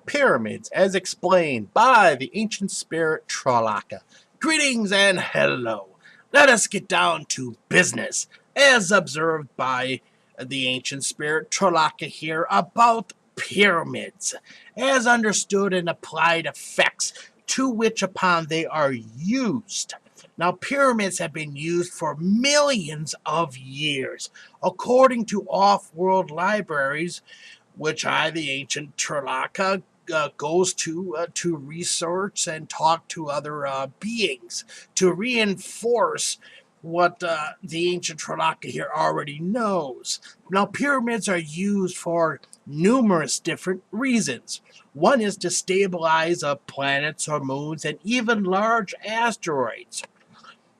pyramids as explained by the ancient spirit Tralaka. Greetings and hello. Let us get down to business as observed by the ancient spirit Tralaka here about pyramids as understood and applied effects to which upon they are used. Now, pyramids have been used for millions of years. According to off-world libraries, which I, the ancient Tralaka, goes to research and talk to other beings to reinforce what the ancient Tralaka here already knows. Now, pyramids are used for numerous different reasons. One is to stabilize planets or moons and even large asteroids,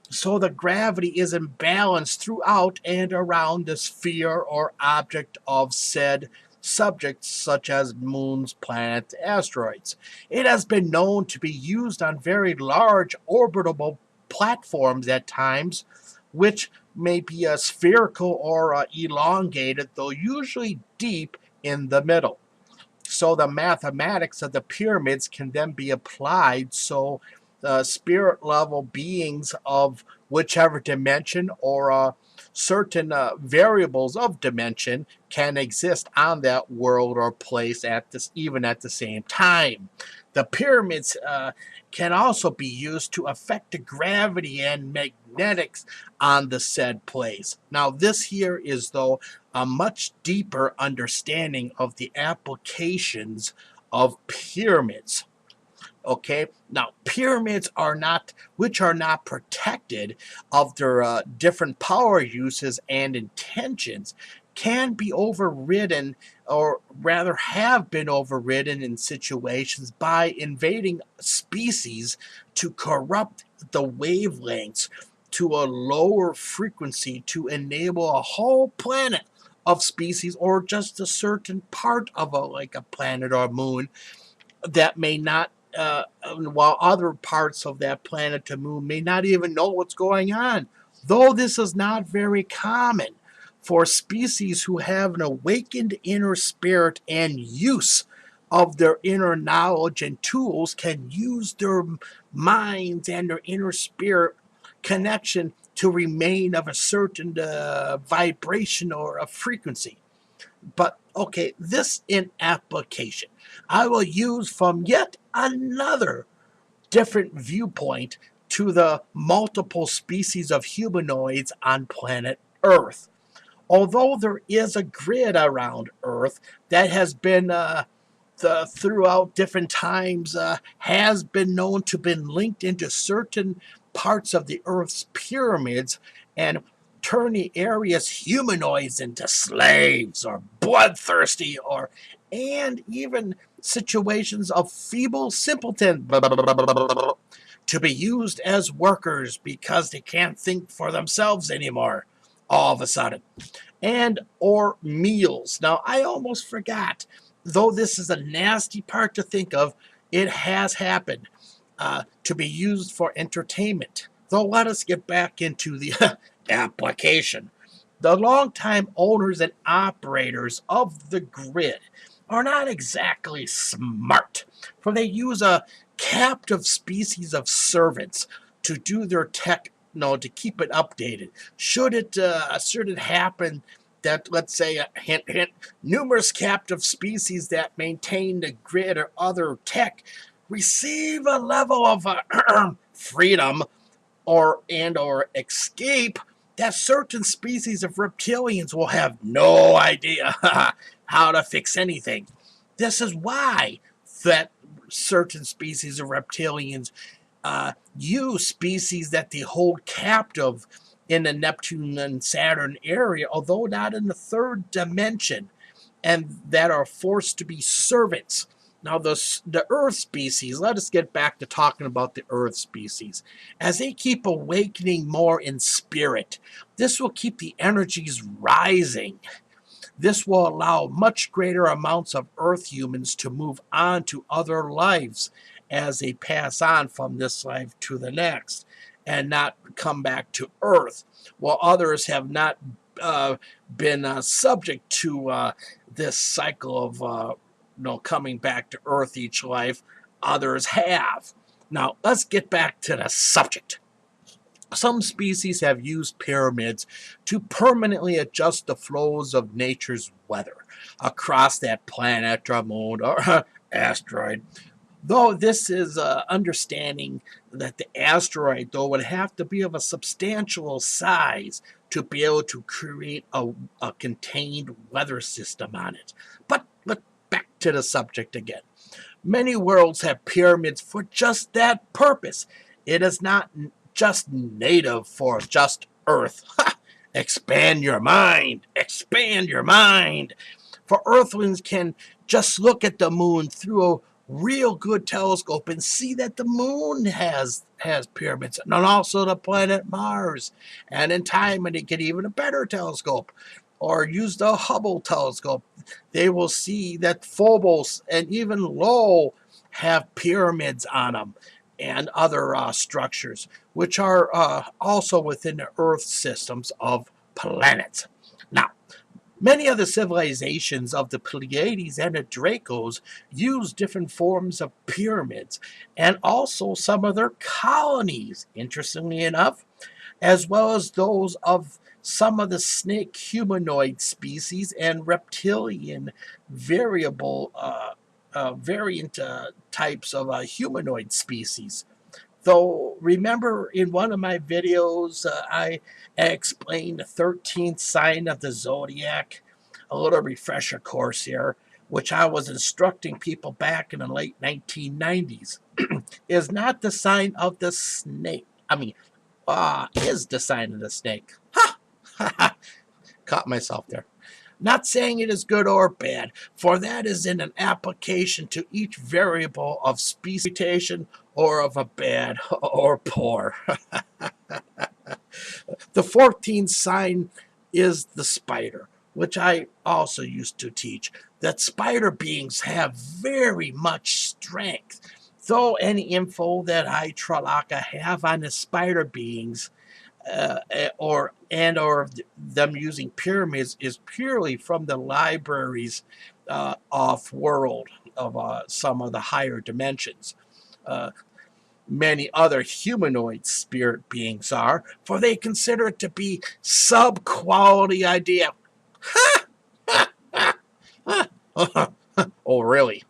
so the gravity is imbalanced throughout and around the sphere or object of said subjects, such as moons, planets, asteroids. It has been known to be used on very large orbital platforms at times, which may be spherical or elongated, though usually deep in the middle. So the mathematics of the pyramids can then be applied so the spirit level beings of whichever dimension or certain variables of dimension can exist on that world or place at this even at the same time. The pyramids can also be used to affect the gravity and magnetics on the said place. Now this here is though a much deeper understanding of the applications of pyramids. Okay, now pyramids are not, which are not protected of their different power uses and intentions, can be overridden, or rather have been overridden in situations by invading species to corrupt the wavelengths to a lower frequency to enable a whole planet of species or just a certain part of like a planet or moon that may not, while other parts of that planet to moon may not even know what's going on. Though this is not very common for species who have an awakened inner spirit and use of their inner knowledge and tools, can use their minds and their inner spirit connection to remain of a certain vibration or a frequency. But okay, this in application, I will use from yet another different viewpoint to the multiple species of humanoids on planet Earth. Although there is a grid around Earth that has been throughout different times has been known to have been linked into certain parts of the Earth's pyramids and turn the area's humanoids into slaves or bloodthirsty or and even situations of feeble simpleton to be used as workers because they can't think for themselves anymore all of a sudden, and or meals. Now I almost forgot, though this is a nasty part to think of, it has happened to be used for entertainment. Though let us get back into the application. The longtime owners and operators of the grid are not exactly smart, for they use a captive species of servants to do their tech, to keep it updated. Should it happen that, let's say, hint, hint, numerous captive species that maintain the grid or other tech receive a level of freedom or escape, that certain species of reptilians will have no idea how to fix anything. This is why that certain species of reptilians use species that they hold captive in the Neptune and Saturn area, although not in the third dimension, and that are forced to be servants. Now, the Earth species, let us get back to talking about the Earth species. As they keep awakening more in spirit, this will keep the energies rising. This will allow much greater amounts of Earth humans to move on to other lives as they pass on from this life to the next and not come back to Earth, while others have not been subject to this cycle of coming back to Earth each life. Others have. Now, let's get back to the subject. Some species have used pyramids to permanently adjust the flows of nature's weather across that planet or moon or asteroid. Though this is understanding that the asteroid, though, would have to be of a substantial size to be able to create a contained weather system on it. But back to the subject again. Many worlds have pyramids for just that purpose. It is not just native for just Earth. Ha! Expand your mind. Expand your mind. For Earthlings can just look at the moon through a real good telescope and see that the moon has pyramids, and also the planet Mars. And in time, when they get even a better telescope or use the Hubble telescope, they will see that Phobos and even Lo have pyramids on them and other structures, which are also within the Earth systems of planets. Now, many of the civilizations of the Pleiades and the Dracos use different forms of pyramids, and also some of their colonies, interestingly enough, as well as those of some of the snake humanoid species and reptilian variant types of humanoid species. Though, remember in one of my videos, I explained the 13th sign of the zodiac, a little refresher course here, which I was instructing people back in the late 1990s, is not the sign of the snake. Is the sign of the snake. Ha! Caught myself there. Not saying it is good or bad, for that is in an application to each variable of speciation or of a bad or poor. The 14th sign is the spider, which I also used to teach, that spider beings have very much strength. Though any info that I, Tralaka, have on the spider beings or them using pyramids is purely from the libraries off world of some of the higher dimensions. Uh, Many other humanoid spirit beings are, for they consider it to be sub-quality idea. Oh, really?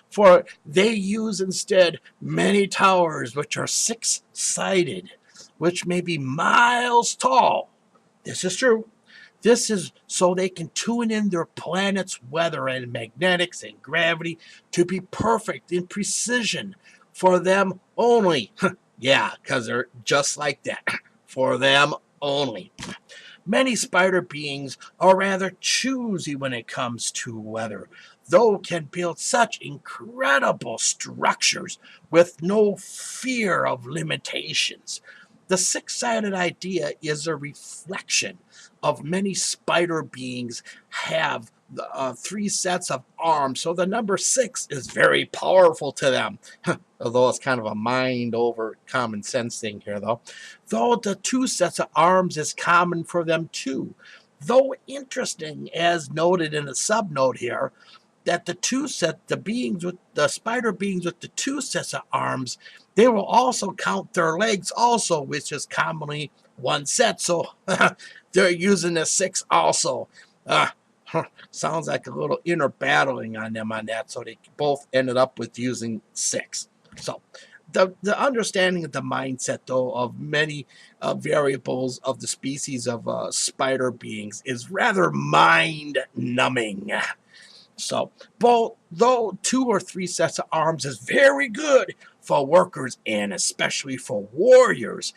For they use instead many towers which are six-sided, which may be miles tall. This is true. This is so they can tune in their planet's weather and magnetics and gravity to be perfect in precision for them only. Yeah, because they're just like that. For them only. Many spider beings are rather choosy when it comes to weather, though can build such incredible structures with no fear of limitations. The six-sided idea is a reflection of many spider beings have three sets of arms, so the number six is very powerful to them. Although it's kind of a mind over common sense thing here, though the two sets of arms is common for them too. Though interesting, as noted in a subnote here, that the spider beings with the two sets of arms, they will also count their legs also, which is commonly one set. So they're using the six also. Sounds like a little inner battling on them on that. So they both ended up with using six. So the understanding of the mindset, though, of many variables of the species of spider beings is rather mind-numbing. So, though two or three sets of arms is very good for workers and especially for warriors,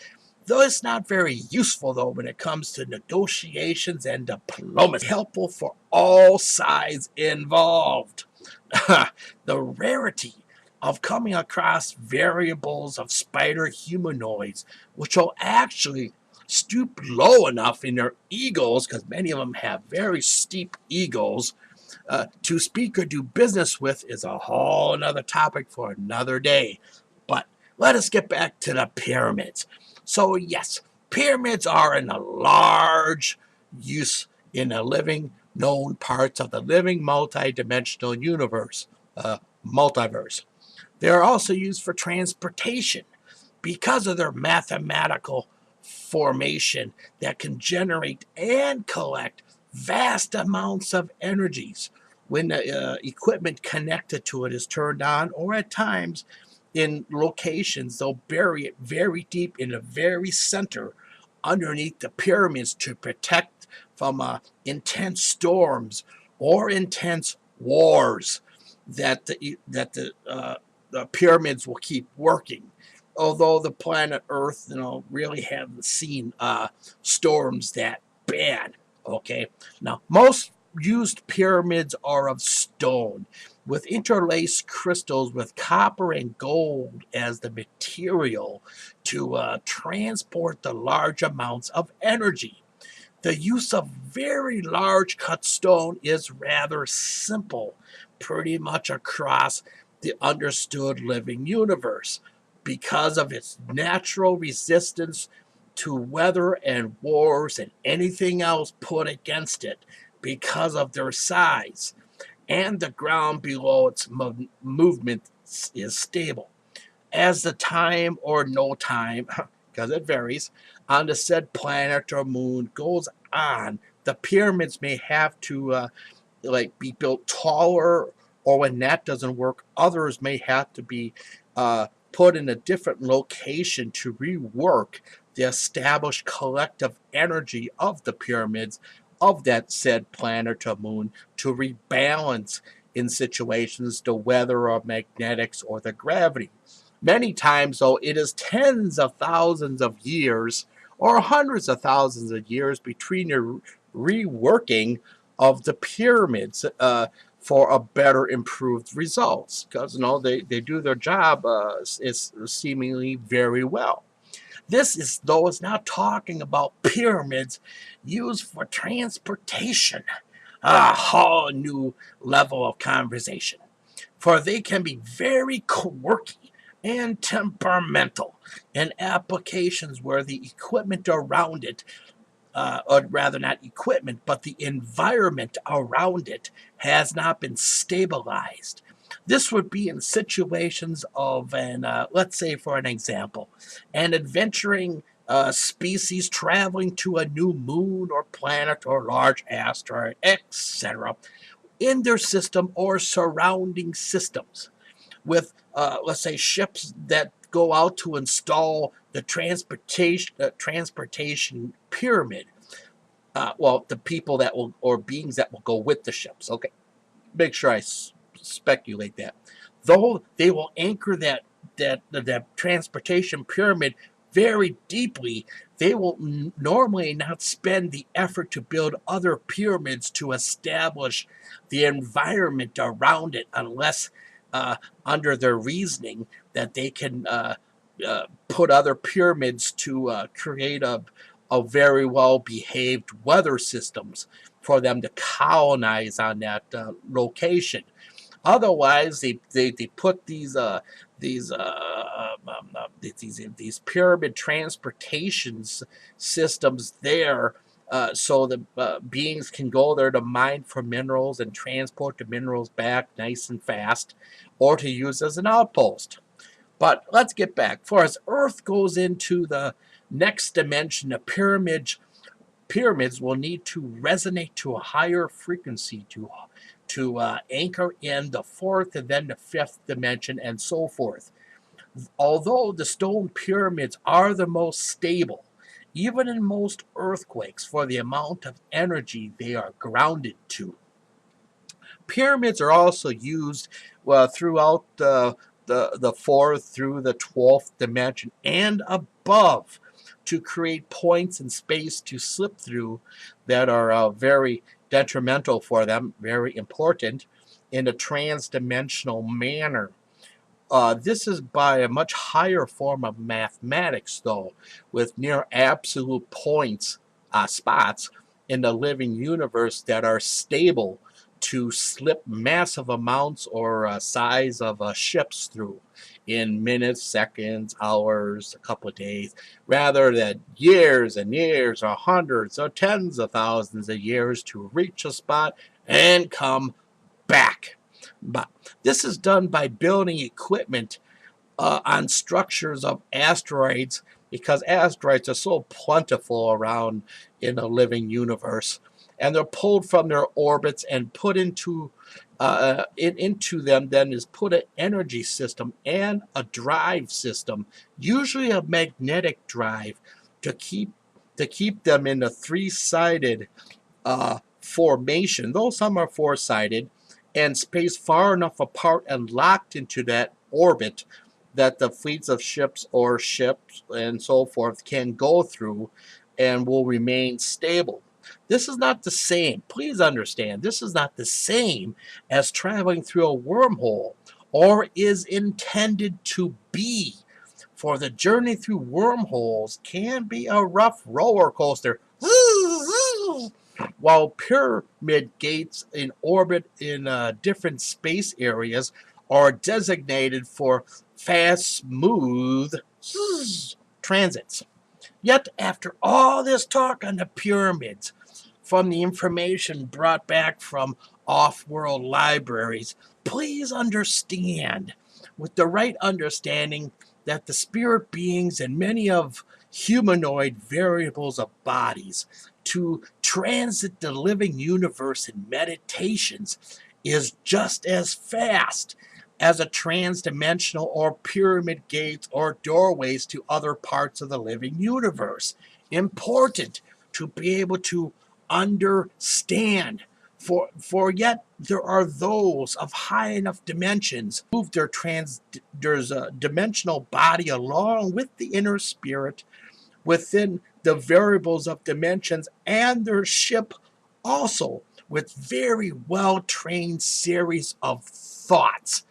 though it's not very useful, though, when it comes to negotiations and diplomacy, helpful for all sides involved. The rarity of coming across variables of spider humanoids, which will actually stoop low enough in their egos, because many of them have very steep egos, to speak or do business with, is a whole another topic for another day. But let us get back to the pyramids. So yes, pyramids are in a large use in the living known parts of the living multidimensional universe, multiverse. They are also used for transportation because of their mathematical formation that can generate and collect vast amounts of energies when the equipment connected to it is turned on, or at times in locations they'll bury it very deep in the very center underneath the pyramids to protect from intense storms or intense wars that the pyramids will keep working. Although the planet Earth, really haven't seen storms that bad. Okay, now most used pyramids are of stone, with interlaced crystals with copper and gold as the material to transport the large amounts of energy. The use of very large cut stone is rather simple, pretty much across the understood living universe, because of its natural resistance to weather and wars and anything else put against it, because of their size, and the ground below its movement is stable. As the time or no time, because it varies, on the said planet or moon goes on, the pyramids may have to be built taller, or when that doesn't work, others may have to be put in a different location to rework the established collective energy of the pyramids of that said planet or moon to rebalance in situations the weather or magnetics or the gravity. Many times, though, it is tens of thousands of years or hundreds of thousands of years between your reworking of the pyramids for a better improved results, because they do their job is seemingly very well. This is, though, is not talking about pyramids used for transportation, a whole new level of conversation, for they can be very quirky and temperamental in applications where the equipment around it, or rather not equipment, but the environment around it has not been stabilized. This would be in situations of let's say for an example, an adventuring species traveling to a new moon or planet or large asteroid, etc., in their system or surrounding systems, with let's say ships that go out to install the transportation pyramid. Well, the people that will, or beings that will go with the ships. Okay, make sure I speculate that. Though they will anchor that transportation pyramid very deeply, they will normally not spend the effort to build other pyramids to establish the environment around it, unless under their reasoning that they can put other pyramids to create a very well behaved weather systems for them to colonize on that location. Otherwise, they put these pyramid transportations systems there, so the beings can go there to mine for minerals and transport the minerals back nice and fast, or to use as an outpost. But let's get back. For as Earth goes into the next dimension, the pyramids will need to resonate to a higher frequency to anchor in the fourth and then the fifth dimension, and so forth. Although the stone pyramids are the most stable, even in most earthquakes, for the amount of energy they are grounded to. Pyramids are also used throughout the fourth through the 12th dimension and above, to create points in space to slip through that are very detrimental for them, very important, in a trans-dimensional manner. This is by a much higher form of mathematics, though, with near absolute points, spots in the living universe that are stable to slip massive amounts or size of ships through in minutes, seconds, hours, a couple of days, rather than years and years or hundreds or tens of thousands of years to reach a spot and come back. But this is done by building equipment on structures of asteroids, because asteroids are so plentiful around in the living universe, and they're pulled from their orbits and put into into them. Then is put an energy system and a drive system, usually a magnetic drive, to keep them in a three-sided formation, though some are four-sided, and spaced far enough apart and locked into that orbit that the fleets of ships or ships and so forth can go through and will remain stable. This is not the same. Please understand, this is not the same as traveling through a wormhole, or is intended to be. For the journey through wormholes can be a rough roller coaster. While pyramid gates in orbit in different space areas are designated for fast, smooth transits. Yet, after all this talk on the pyramids, from the information brought back from off-world libraries, please understand, with the right understanding, that the spirit beings and many of humanoid variables of bodies to transit the living universe in meditations is just as fast as a transdimensional or pyramid gates or doorways to other parts of the living universe. Important to be able to understand. For yet there are those of high enough dimensions move their dimensional body along with the inner spirit within the variables of dimensions, and their ship also, with very well-trained series of thoughts.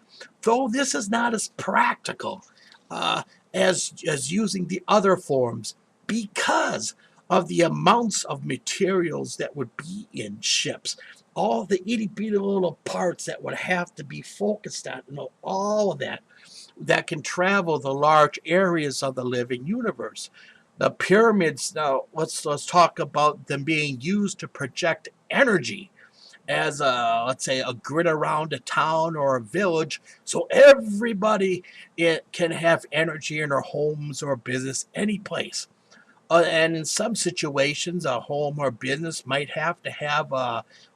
Though this is not as practical as using the other forms, because of the amounts of materials that would be in ships, all the itty-bitty little parts that would have to be focused on, all of that can travel the large areas of the living universe. The pyramids, now let's talk about them being used to project energy as let's say a grid around a town or a village, so everybody can have energy in their homes or business, any place. And in some situations, a home or business might have to have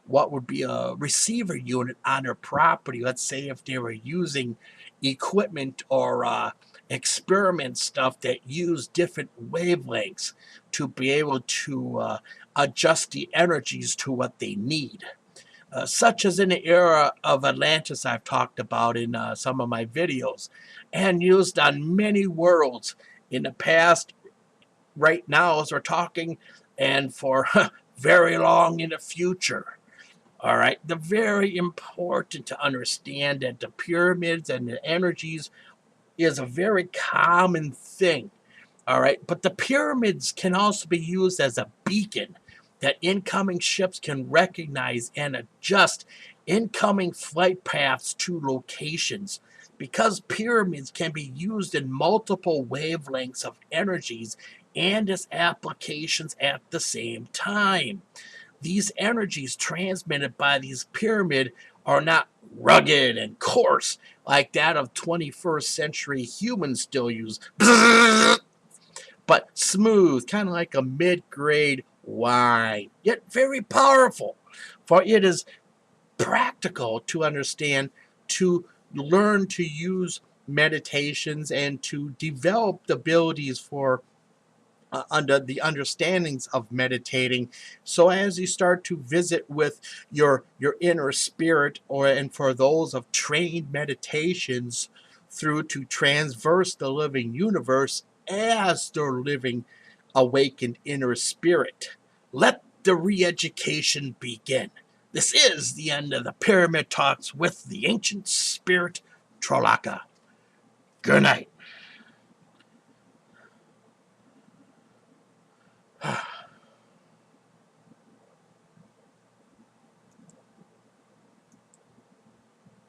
what would be a receiver unit on their property. Let's say if they were using equipment or experiment stuff that use different wavelengths to be able to adjust the energies to what they need. Such as in the era of Atlantis I've talked about in some of my videos, and used on many worlds in the past, right now as we're talking, and for very long in the future. All right, the very important to understand that the pyramids and the energies is a very common thing. All right, but the pyramids can also be used as a beacon that incoming ships can recognize and adjust incoming flight paths to locations, because pyramids can be used in multiple wavelengths of energies and as applications at the same time. These energies transmitted by these pyramid are not rugged and coarse like that of 21st century humans still use, but smooth, kind of like a mid-grade wine, yet very powerful. For it is practical to understand, to learn to use meditations, and to develop the abilities for under the understandings of meditating, so as you start to visit with your inner spirit, and for those of trained meditations through to transverse the living universe as their living awakened inner spirit. Let the re-education begin. This is the end of the Pyramid Talks with the ancient spirit Tralaka. Good night.